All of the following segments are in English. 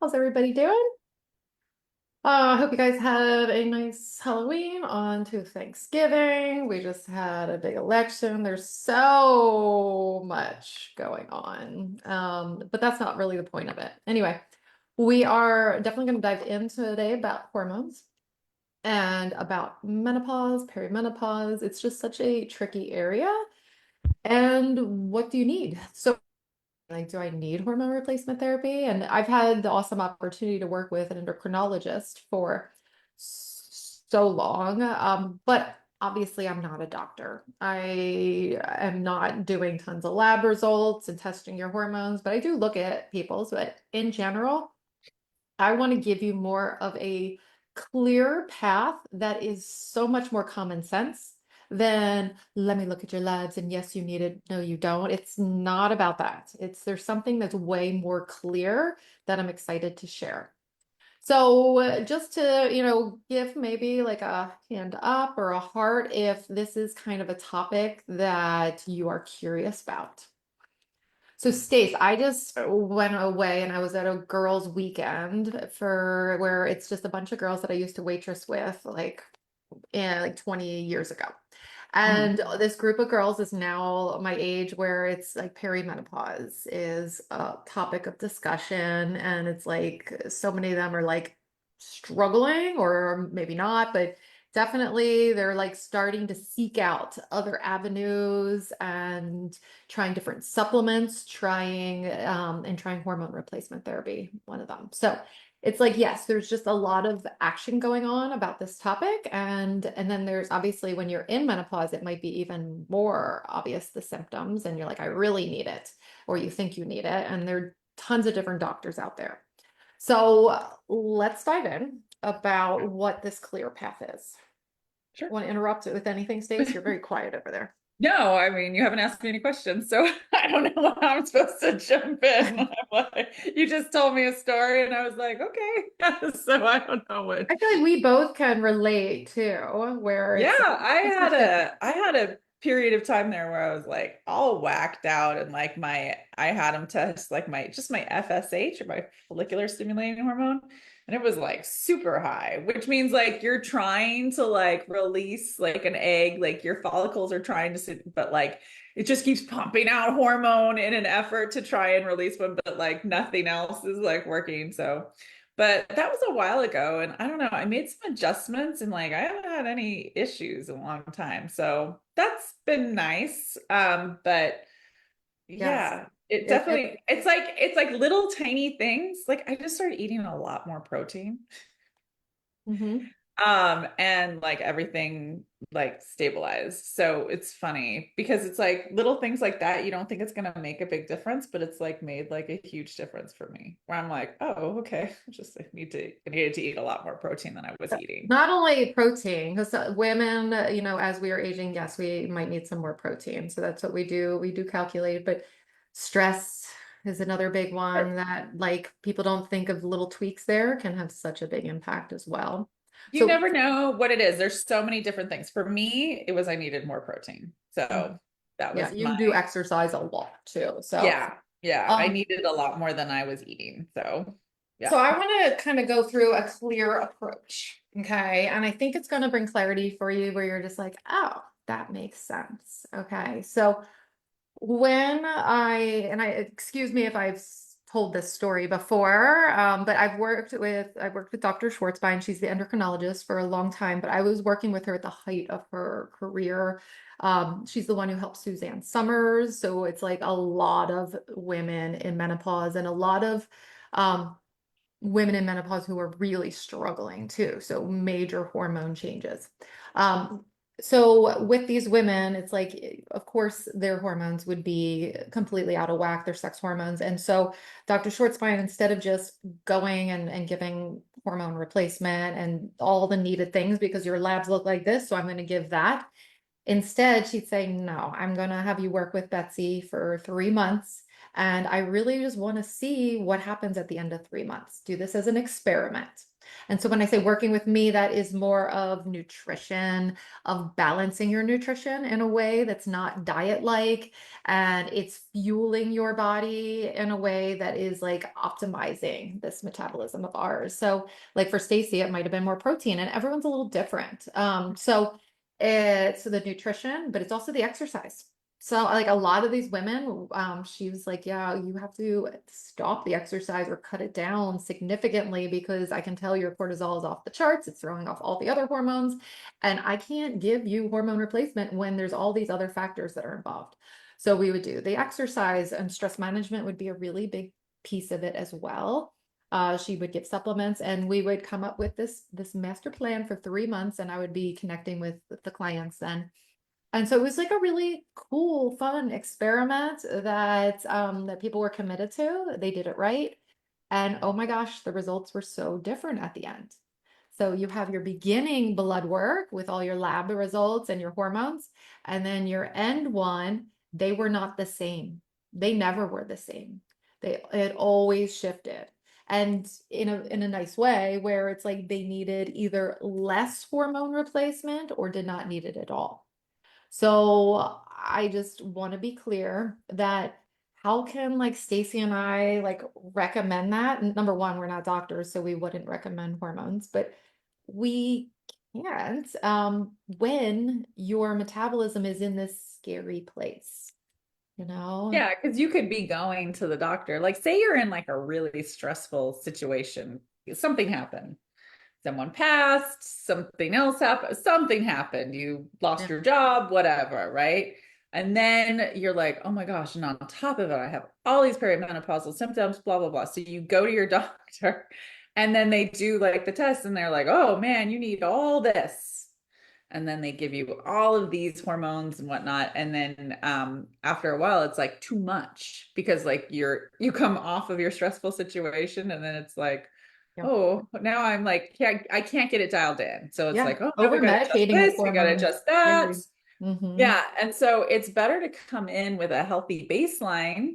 How's everybody doing? I hope you guys had a nice Halloween on to Thanksgiving. We just had a big election. There's so much going on. But that's not really the point of it. Anyway, we are definitely going to dive in today about hormones and about menopause, perimenopause. It's just such a tricky area. And what do you need? So like, do I need hormone replacement therapy? And I've had the awesome opportunity to work with an endocrinologist for so long. But obviously, I'm not a doctor. I am not doing tons of lab results and testing your hormones, but I do look at people's. But in general, I want to give you more of a clear path that is so much more common sense than let me look at your labs and yes, you need it. No, you don't. It's not about that. There's something that's way more clear that I'm excited to share. So just to, give maybe like a hand up or a heart if this is kind of a topic that you are curious about. So Stace, I just went away and I was at a girls' weekend for where it's just a bunch of girls that I used to waitress with like 20 years ago. Mhm. And this group of girls is now my age where it's like perimenopause is a topic of discussion. And it's like so many of them are like struggling, or maybe not, but definitely they're like starting to seek out other avenues and trying different supplements, trying hormone replacement therapy, one of them. So it's like, yes, there's just a lot of action going on about this topic. And then there's obviously when you're in menopause, it might be even more obvious the symptoms, and you're like, I really need it, or you think you need it. And there are tons of different doctors out there. So let's dive in about what this clear path is. Sure. Want to interrupt it with anything, Stace? You're very quiet over there. No, I mean, you haven't asked me any questions, so I don't know how I'm supposed to jump in. I'm like, you just told me a story, and I was like, okay. So I don't know what. I feel like we both can relate too, where Yeah, it's like, this is different. I had a period of time there where I was like all whacked out, and like I had them test like my FSH or my follicular stimulating hormone, and it was like super high, which means like you're trying to like release like an egg, like your follicles are trying to sit, but like it just keeps pumping out hormone in an effort to try and release one, but like nothing else is like working. So but that was a while ago, and I don't know, I made some adjustments and like I haven't had any issues in a long time. So that's been nice. But Yes. yeah, it It, definitely it's like little tiny things. Like I just started eating a lot more protein. mhm. And like everything like stabilized. So it's funny because it's like little things like that. You don't think it's gonna make a big difference, but it's like made like a huge difference for me. Where I'm like, oh, okay, just I needed to eat a lot more protein than I was eating. Not only protein, because women, as we are aging, yes, we might need some more protein. So that's what we do. We do calculate, but stress is another big one that like people don't think of little tweaks there can have such a big impact as well. You So never know what it is. There's so many different things. For me, it was I needed more protein. mhm. So that Yeah, was you my, do exercise a lot too. So yeah, yeah. I um needed a lot more than I was eating. So So yeah. I want to kind of go through a clear approach, okay? And I think it's going to bring clarity for you where you're just like, oh, that makes sense. Okay. So excuse me if told this story before, but I've worked with Dr. Schwartzbein. She's the endocrinologist for a long time, but I was working with her at the height of her career. She's the one who helped Suzanne Summers. So it's like a lot of women in menopause and a lot of, um, women in menopause who are really struggling too. So major hormone changes. Um, so with these women, it's like, of course, their hormones would be completely out of whack, their sex hormones. And so Dr. Schwartzbein, instead of just going and giving hormone replacement and all the needed things because your labs look like this, so I'm going to give that. Instead, she'd say, no, I'm going to have you work with Betsy for 3 months. And I really just want to see what happens at the end of 3 months. Do this as an experiment. And so when I say working with me, that is more of nutrition, of balancing your nutrition in a way that's not diet-like, and it's fueling your body in a way that is like optimizing this metabolism of ours. So like for Stacy, it might have been more protein, and everyone's a little different. So it's the nutrition, but it's also the exercise. So like a lot of these women, she was like, yeah, you have to stop the exercise or cut it down significantly because I can tell your cortisol is off the charts. It's throwing off all the other hormones. And I can't give you hormone replacement when there's all these other factors that are involved. So we would do the exercise, and stress management would be a really big piece of it as well. She would give supplements, and we would come up with this master plan for 3 months, and I would be connecting with the clients then. And so it was like a really cool, fun experiment that people were committed to. They did it right. And oh my gosh, the results were so different at the end. So you have your beginning blood work with all your lab results and your hormones, and then your end one, they were not the same. They never were the same. It always shifted. And in a nice way where it's like they needed either less hormone replacement or did not need it at all. So I just want to be clear that how can like Stacy and I like recommend that? Number one, we're not doctors, so we wouldn't recommend hormones, but we can't when your metabolism is in this scary place, you know? Yeah, because you could be going to the doctor. Like, say you're in like a really stressful situation, something happened. Someone passed, something else happened, something happened, you lost Yeah. your job, whatever, right? And then you're like, oh my gosh, and on top of it, I have all these perimenopausal symptoms, blah, blah, blah. So you go to your doctor and then they do like the test and they're like, oh man, you need all this. And then they give you all of these hormones and whatnot. And then after a while, it's like too much because like you come off of your stressful situation and then it's like, Yeah. oh, now I'm like, I can't get it dialed in. So it's Yeah. like, oh, now we Over got to adjust medicating with this, we got to hormones. adjust that. Scary. Mm-hmm. Yeah. And so it's better to come in with a healthy baseline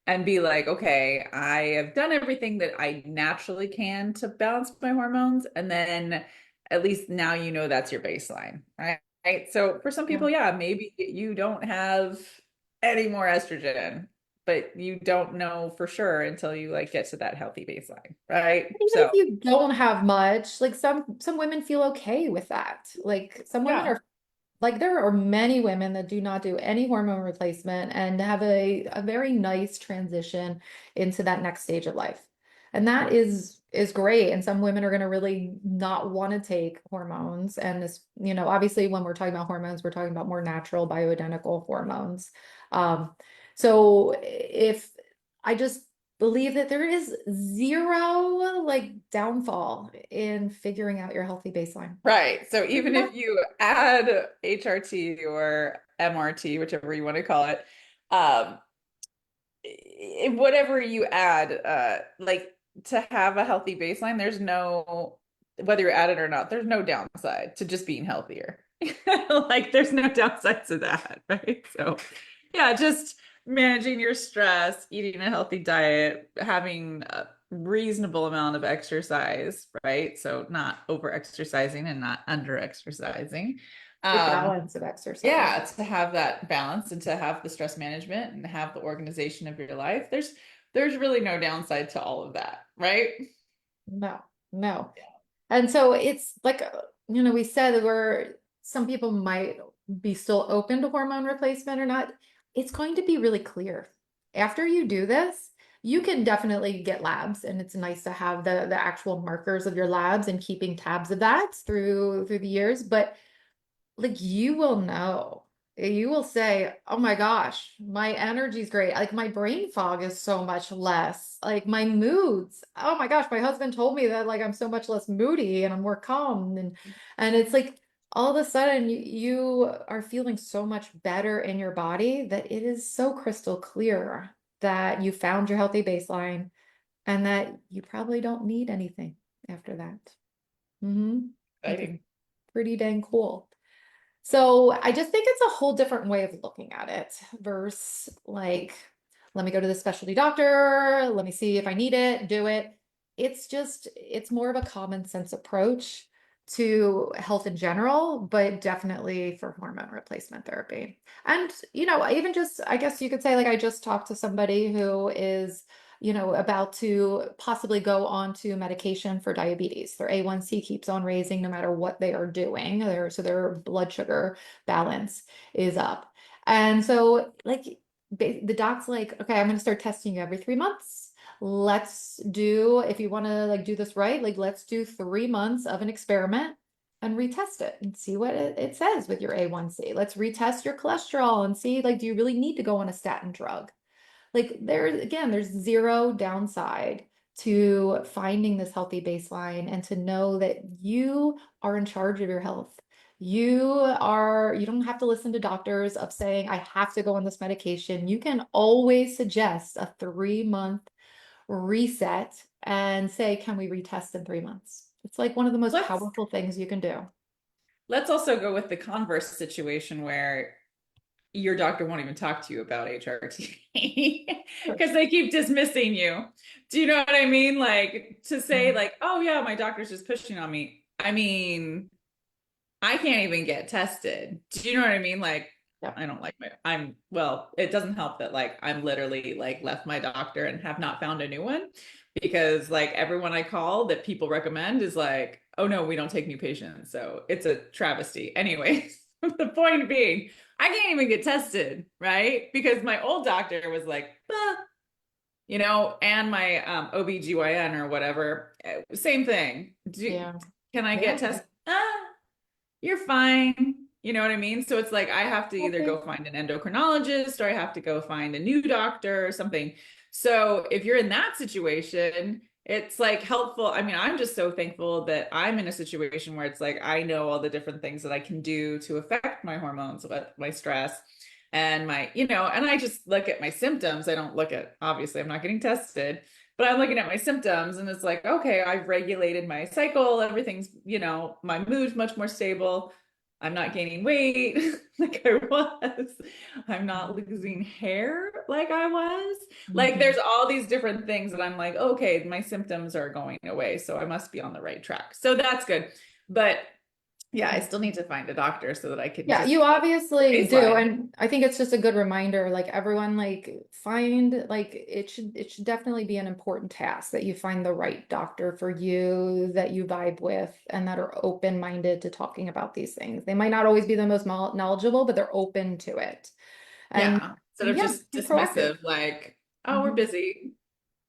and be like, okay, I have done everything that I naturally can to balance my hormones. And then at least now you know that's your baseline, right? Right. So for some Yeah. people, yeah, maybe you don't have any more estrogen, but you don't know for sure until you like get to that healthy baseline, right? Even if So you don't have much, like some women feel okay with that. Like some women yeah. are like there are many women that do not do any hormone replacement and have a very nice transition into that next stage of life. And that is great. And some women are going to really not want to take hormones. And this, obviously when we're talking about hormones, we're talking about more natural bioidentical hormones. Um, so if I just believe that there is zero like downfall in figuring out your healthy baseline. Right. So even if you add HRT or MRT, whichever you want to call it, um, whatever you add, like to have a healthy baseline, there's no, whether you add it or not, there's no downside to just being healthier. Like there's no downside to that, right? So yeah, just managing your stress, eating a healthy diet, having a reasonable amount of exercise, right? So not over exercising and not under exercising. Good Um, balance of exercise. yeah, to have that balance and to have the stress management and have the organization of your life, there's really no downside to all of that, right? No, no. And so it's like, we said that some people might be still open to hormone replacement or not. It's going to be really clear. After you do this, you can definitely get labs, and it's nice to have the actual markers of your labs and keeping tabs of that through the years. But like you will know. You will say, "Oh my gosh, my energy's great. Like my brain fog is so much less. Like my moods. Oh my gosh, my husband told me that like I'm so much less moody and I'm more calm and it's like all of a sudden you are feeling so much better in your body that it is so crystal clear that you found your healthy baseline and that you probably don't need anything after that. Which is Exciting. pretty dang cool. So I just think it's a whole different way of looking at it versus like let me go to the specialty doctor, let me see if I need it, do it. It's more of a common sense approach to health in general, but definitely for hormone replacement therapy. And, even just, I guess you could say, like, I just talked to somebody who is, about to possibly go on to medication for diabetes. Their A1C keeps on raising no matter what they are doing. So their blood sugar balance is up. And so, like, the doc's like, okay, I'm going to start testing you every 3 months. Let's do, if you want to like do this right, like let's do 3 months of an experiment and retest it and see what it says with your A1C. Let's retest your cholesterol and see, like, do you really need to go on a statin drug? Like there's zero downside to finding this healthy baseline and to know that you are in charge of your health. You don't have to listen to doctors of saying, I have to go on this medication. You can always suggest a 3 month reset and say, can we retest in 3 months? It's like one of the most Let's powerful things you can do. let's also go with the converse situation where your doctor won't even talk to you about HRT Sure. because they keep dismissing you. Do you know what I mean? Like to say Mhm. like, "Oh yeah, my doctor's just pushing on me." I mean, I can't even get tested. Do you know what I mean? Like, Yeah. I don't like well, it doesn't help that like I'm literally like left my doctor and have not found a new one because like everyone I call that people recommend is like, oh no, we don't take new patients. So it's a travesty. Anyways, the point being, I can't even get tested, right? Because my old doctor was like, and my OBGYN or whatever, same thing. Yeah. Can I get Yeah. tested? You're fine. You know what I mean? So it's like I have to either Okay. go find an endocrinologist or I have to go find a new doctor or something. So if you're in that situation, it's like helpful. I mean, I'm just so thankful that I'm in a situation where it's like I know all the different things that I can do to affect my hormones, my stress and and I just look at my symptoms. I don't look at, obviously, I'm not getting tested, but I'm looking at my symptoms and it's like, okay, I've regulated my cycle. Everything's, my mood's much more stable. I'm not gaining weight like I was. I'm not losing hair like I was. Like Mhm. there's all these different things that I'm like, okay, my symptoms are going away. So I must be on the right track. So that's good. But yeah, I still need to find a doctor so that I can Yeah, just you obviously do. baseline. And I think it's just a good reminder, like everyone like find like it should definitely be an important task that you find the right doctor for you that you vibe with and that are open-minded to talking about these things. They might not always be the most knowledgeable, but they're open to it. And Yeah. Instead and of yeah, just be proactive. dismissive, like, oh, we're Mhm. busy.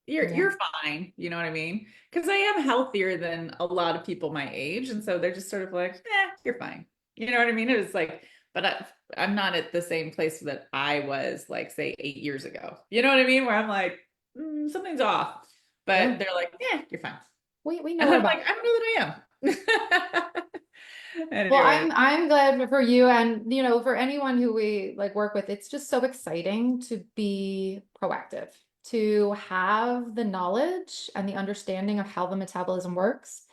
You're Yeah. you're fine. You know what I mean? Because I am healthier than a lot of people my age. And so they're just sort of like, you're fine. You know what I mean? It was like, but I'm not at the same place that I was like, say, 8 years ago. You know what I mean? Where I'm like, something's off. Yeah. But they're like, you're fine. We know And what I'm about. like, I don't know that I am. Well, Anyway, I'm glad for you and for anyone who we like work with, it's just so exciting to be proactive, to have the knowledge and the understanding of how the metabolism works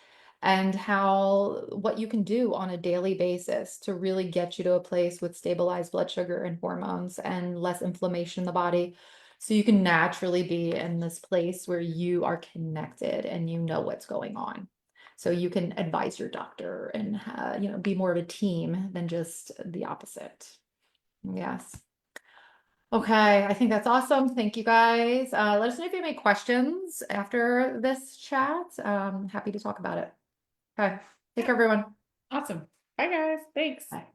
and how what you can do on a daily basis to really get you to a place with stabilized blood sugar and hormones and less inflammation in the body. So you can naturally be in this place where you are connected and you know what's going on. So you can advise your doctor and be more of a team than just the opposite. Yes. Okay, I think that's awesome. Thank you guys. Let us know if you have any questions after this chat. Happy to talk about it. Okay, take yeah, care, everyone. awesome. Bye, guys. Thanks. Bye.